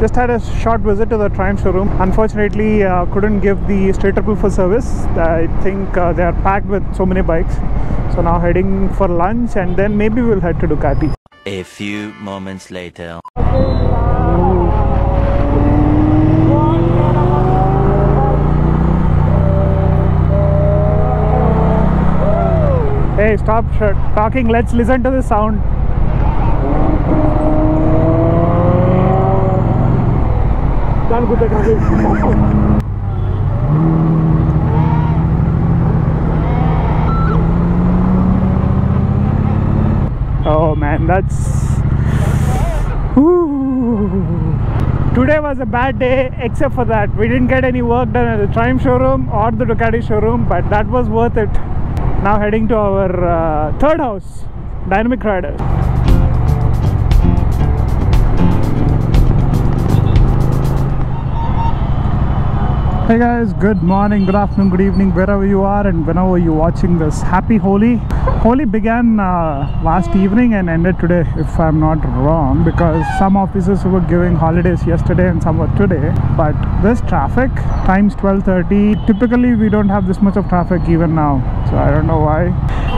Just had a short visit to the Triumph showroom. Unfortunately, couldn't give the straight triple for service. I think they are packed with so many bikes. So now heading for lunch, and then maybe we'll head to Ducati. A few moments later. Hey, stop talking. Let's listen to the sound. Oh man, that's... Today was a bad day, except for that we didn't get any work done at the Triumph showroom or the Ducati showroom, but that was worth it. Now heading to our third house, Dynamic Rider. Hey guys, good morning, good afternoon, good evening, wherever you are and whenever you're watching this. Happy Holi. Holi began last evening and ended today, if I'm not wrong, because some offices were giving holidays yesterday and some were today. But this traffic times 12:30, typically we don't have this much of traffic even now, so I don't know why.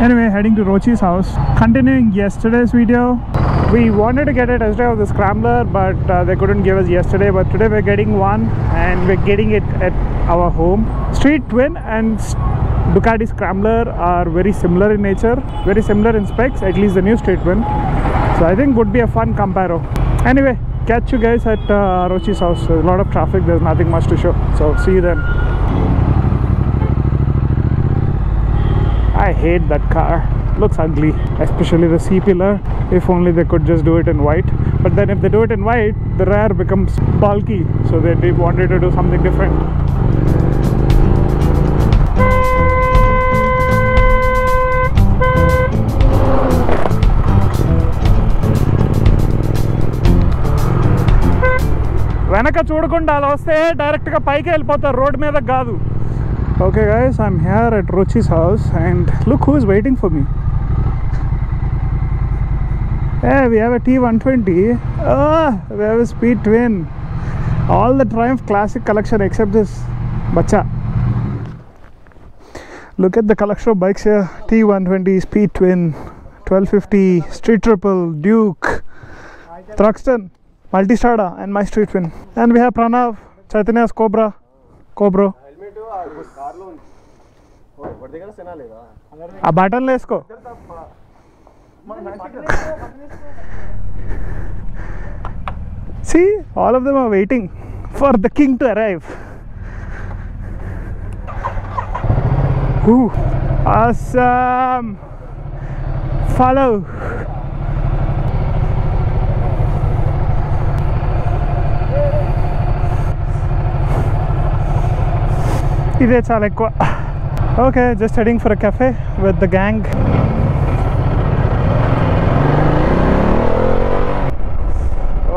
Anyway, heading to Rochi's house. Continuing yesterday's video, we wanted to get a test drive of the Scrambler, but they couldn't give us yesterday. But today we're getting one, and we're getting it at our home. Street Twin and Ducati Scrambler are very similar in nature, very similar in specs, at least the new Street Twin. So I think would be a fun comparo. Anyway, catch you guys at Rochi's house. There's a lot of traffic, there's nothing much to show, so see you then. I hate that car. Looks ugly, especially the C-pillar. If only they could just do it in white. But then if they do it in white, the rear becomes bulky, so they wanted to do something different. వెనక చూడకుండా అలా వస్తే డైరెక్ట్గా పైకి వెళ్ళిపోతారు, road మీద కాదు. Okay guys, I'm here at Rochi's house and look who is waiting for me. Hey, we have a T120. We have a Speed Twin. All the Triumph Classic collection except this bacha. Look at the collection of bikes here. T120, Speed Twin, 1250, Street Triple, Duke, Truxton, Multistrada and my Street Twin. And we have Pranav, Chaitanya's Cobra. ఆ బటన్లు వేసుకో. See, all of them are waiting for the king to arrive. Ooh, awesome. Follow. ఇదే చాలా ఎక్కువ. Okay, just heading for a cafe with the gang.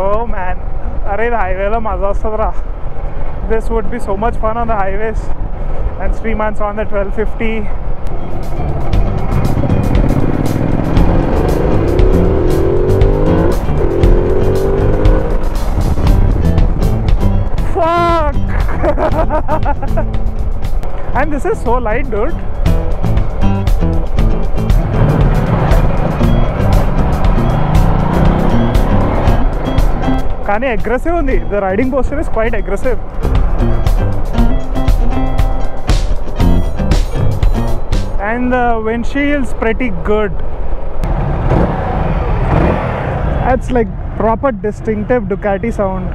Oh man, arey the highway lo maza vastadra. This would be so much fun on the highways, and 3 months on the 1250. Fuck. And this is so light, dude. Kani aggressive undi. The riding posture is quite aggressive. And the windshield's pretty good. That's like proper distinctive Ducati sound.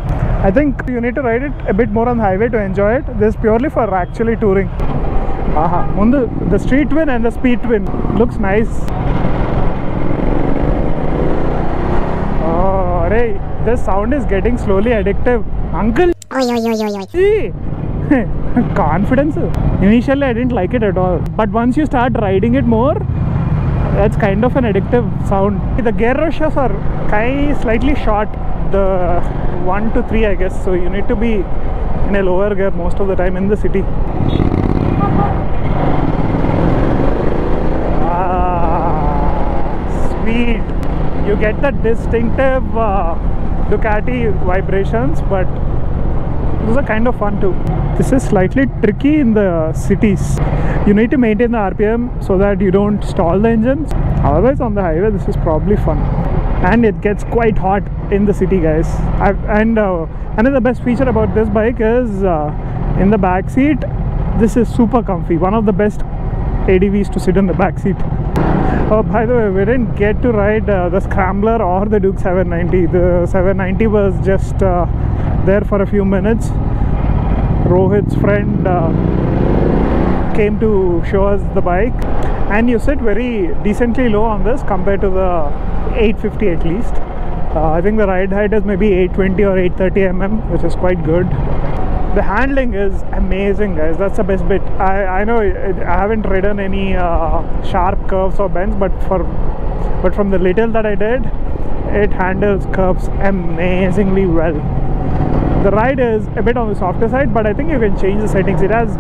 I think you need to ride it a bit more on the highway to enjoy it. This is purely for actually touring. Aha, the Street Twin and the Speed Twin looks nice. Oh, Ray, this sound is getting slowly addictive. Uncle, confidence. Initially, I didn't like it at all, but once you start riding it more, that's kind of an addictive sound. The gear rushes are slightly short. The 1 to 3, I guess, so you need to be in a lower gear most of the time in the city. Sweet. You get that distinctive Ducati vibrations, but those are kind of fun too. This is slightly tricky in the cities. You need to maintain the RPM so that you don't stall the engines. Otherwise on the highway this is probably fun. And it gets quite hot in the city, guys. Another best feature about this bike is in the back seat, this is super comfy. One of the best ADVs to sit in the back seat. Oh, by the way, we didn't get to ride the Scrambler or the Duke 790. The 790 was just there for a few minutes. Rohit's friend came to show us the bike, and you sit very decently low on this compared to the 850 at least. I think the ride height is maybe 820 or 830 mm, which is quite good. The handling is amazing, guys. That's the best bit. I know I haven't ridden any sharp curves or bends, but from the little that I did, it handles curves amazingly well. The ride is a bit on the softer side, but I think you can change the settings. It has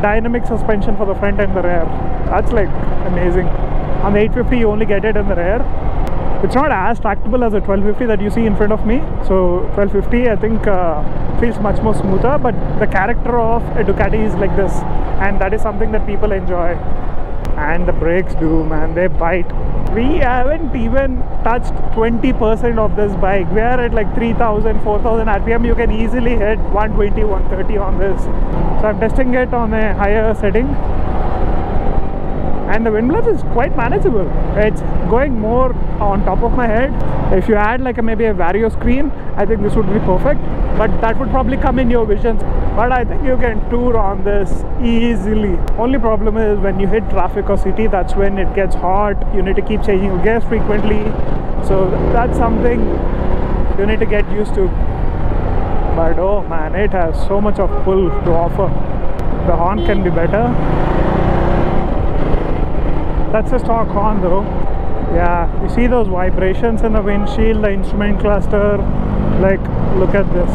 dynamic suspension for the front and the rear. That's like amazing. On the 850 you only get it in the rear. It's not as tractable as a 1250 that you see in front of me. So 1250 I think feels much more smoother, but the character of a Ducati is like this, and that is something that people enjoy. And the brakes do, man, they bite. We haven't even touched 20% of this bike. We are at like 3000, 4000 RPM. You can easily hit 120, 130 on this. So I'm testing it on a higher setting, and the wind blast is quite manageable. It's going more on top of my head. If you add like maybe a vario screen, I think this would be perfect, but that would probably come in your visions. But I think you can tour on this easily. Only problem is when you hit traffic or city, that's when it gets hot. You need to keep changing your gears frequently, so that's something you need to get used to. But oh man, it has so much of pull to offer. The horn can be better. That's a stock horn though. Yeah, you see those vibrations in the windshield, the instrument cluster. Like, look at this.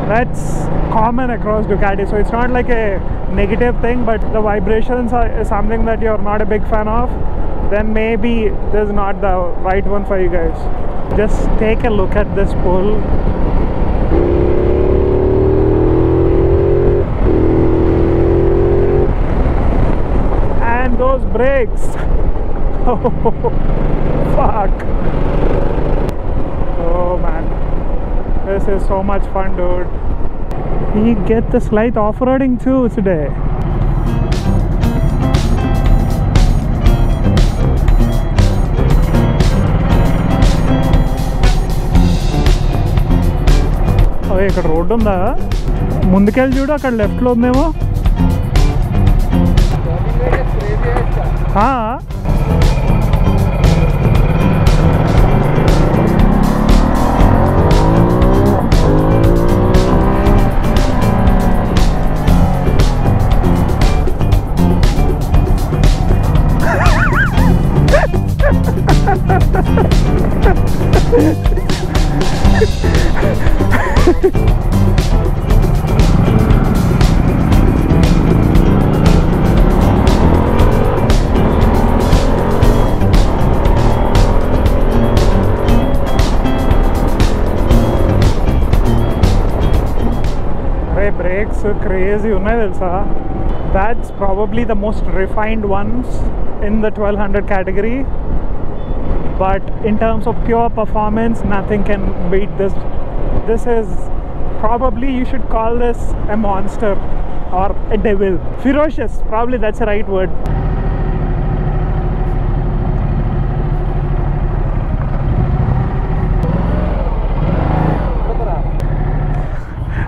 That's common across Ducati, so it's not like a negative thing, but the vibrations are something that you're not a big fan of, then maybe this is not the right one for you guys. Just take a look at this pull. And those brakes. Oh, fuck. Oh man, this is so much fun, dude. We get the slight off-roading too today. Oh, ఇక్కడ road ఉందా? ముందుకెళ్ళి చూడు, అక్కడ లెఫ్ట్లో ఉందేమో. Brakes crazy ఉన్నాయి తెలుసా. That's probably the most refined ones in the 1200 category, but in terms of pure performance, nothing can beat this. This is probably, you should call this a monster or a devil. Ferocious, probably that's the right word.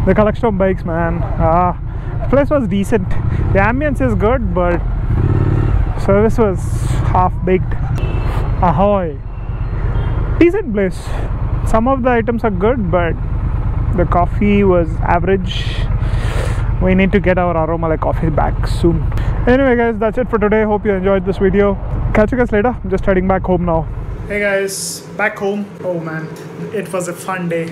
The collection of bikes, man. The place was decent. The ambience is good, but service was half-baked. Ahoy! Decent place. Some of the items are good, but the coffee was average. We need to get our aroma like coffee back soon. Anyway guys, that's it for today. Hope you enjoyed this video. Catch you guys later. I'm just heading back home now. Hey guys, back home. Oh man, it was a fun day.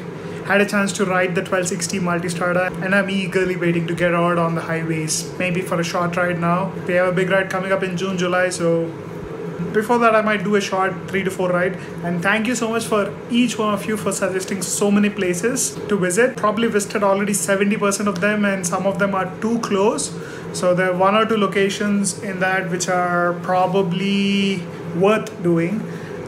Had a chance to ride the 1260 Multistrada, and I'm eagerly waiting to get out on the highways. Maybe for a short ride now. We have a big ride coming up in June, July, so before that I might do a short 3 to 4 ride. And thank you so much for each one of you for suggesting so many places to visit. Probably visited already 70% of them, and some of them are too close. So there are 1 or 2 locations in that which are probably worth doing.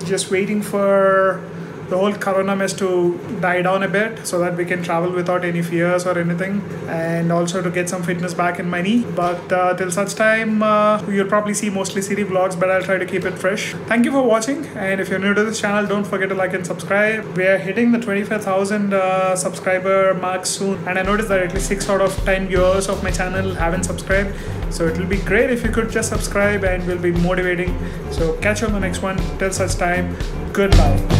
Just waiting for the whole corona mess to die down a bit so that we can travel without any fears or anything, and also to get some fitness back in my knee. But till such time, you'll probably see mostly city vlogs, but I'll try to keep it fresh. Thank you for watching, and if you're new to this channel, don't forget to like and subscribe. We are hitting the 25,000 subscriber mark soon, and I noticed that at least 6 out of 10 viewers of my channel haven't subscribed. So it will be great if you could just subscribe, and will be motivating. So catch you on the next one. Till such time, goodbye.